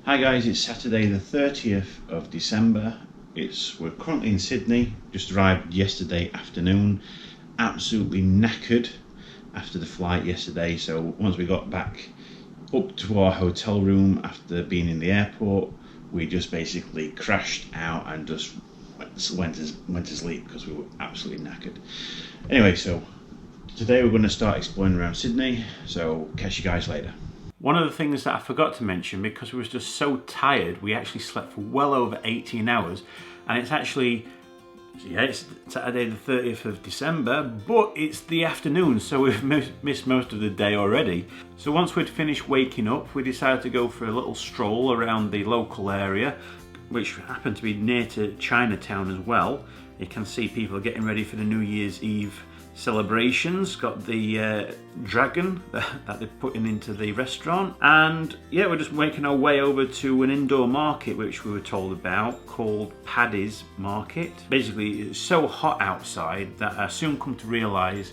Hi guys, it's Saturday the 30th of December. We're currently in Sydney, just arrived yesterday afternoon, absolutely knackered after the flight yesterday. So once we got back up to our hotel room after being in the airport, we just basically crashed out and just went to sleep because we were absolutely knackered. Anyway, so today we're going to start exploring around Sydney, so catch you guys later. One of the things that I forgot to mention, because we was just so tired, we actually slept for well over 18 hours, and it's actually, it's Saturday the 30th of December, but it's the afternoon, so we've missed most of the day already. So once we'd finished waking up, we decided to go for a little stroll around the local area, which happened to be near to Chinatown as well. You can see people are getting ready for the New Year's Eve celebrations. Got the dragon that they're putting into the restaurant, and yeah, we're just making our way over to an indoor market which we were told about, called Paddy's Market. Basically, it's so hot outside that I soon come to realise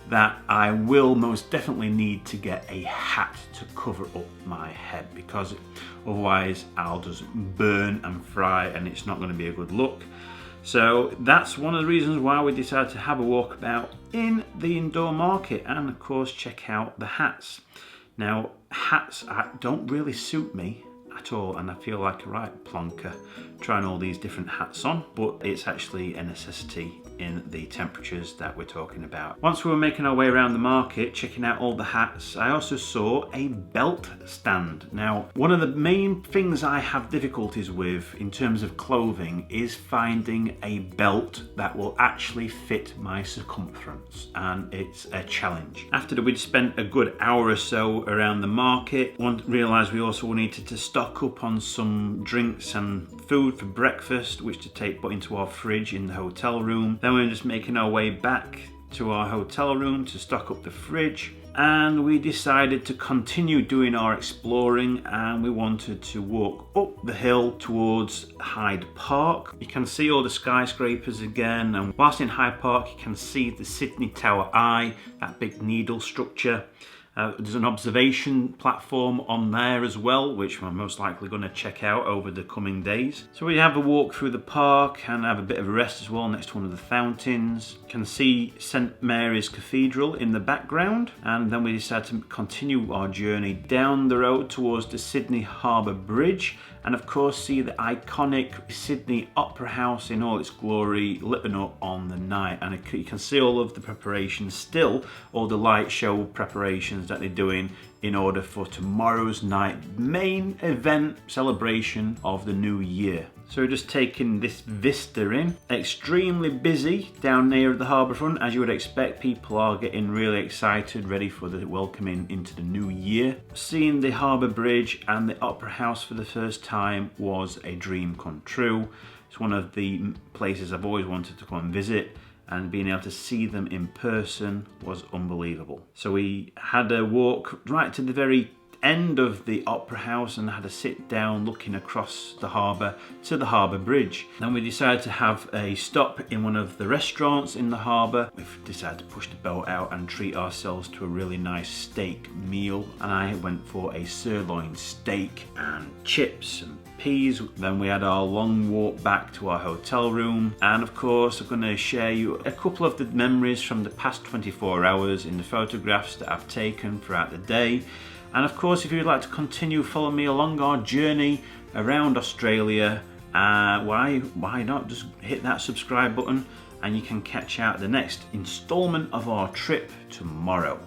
that I will most definitely need to get a hat to cover up my head, because otherwise I'll just burn and fry and it's not going to be a good look. So that's one of the reasons why we decided to have a walk about in the indoor market, and of course check out the hats. Now, hats don't really suit me at all, and I feel like a right plonker trying all these different hats on, but it's actually a necessity in the temperatures that we're talking about. Once we were making our way around the market, checking out all the hats, I also saw a belt stand. Now, one of the main things I have difficulties with in terms of clothing is finding a belt that will actually fit my circumference, and it's a challenge. After we'd spent a good hour or so around the market, one realised we also needed to stock up on some drinks and food for breakfast, which to put into our fridge in the hotel room. Then we were just making our way back to our hotel room to stock up the fridge, and we decided to continue doing our exploring, and we wanted to walk up the hill towards Hyde Park. You can see all the skyscrapers again, and whilst in Hyde Park you can see the Sydney Tower Eye, that big needle structure. There's an observation platform on there as well, which we're most likely going to check out over the coming days. So we have a walk through the park and have a bit of a rest as well next to one of the fountains. You can see St Mary's Cathedral in the background, and then we decided to continue our journey down the road towards the Sydney Harbour Bridge, and of course see the iconic Sydney Opera House in all its glory lit up on the night. And you can see all of the preparations still, all the light show preparations that they're doing in order for tomorrow's night main event celebration of the new year. So we're just taking this vista in. Extremely busy down near the harbour front, as you would expect. People are getting really excited, ready for the welcoming into the new year. Seeing the harbour bridge and the opera house for the first time was a dream come true. It's one of the places I've always wanted to come and visit, and being able to see them in person was unbelievable. So we had a walk right to the very end of the opera house and had a sit down looking across the harbour to the harbour bridge. Then we decided to have a stop in one of the restaurants in the harbour. We've decided to push the boat out and treat ourselves to a really nice steak meal, and I went for a sirloin steak and chips and peas. Then we had our long walk back to our hotel room, and of course I'm going to share you a couple of the memories from the past 24 hours in the photographs that I've taken throughout the day. And of course, if you'd like to continue following me along our journey around Australia, why not just hit that subscribe button, and you can catch out the next instalment of our trip tomorrow.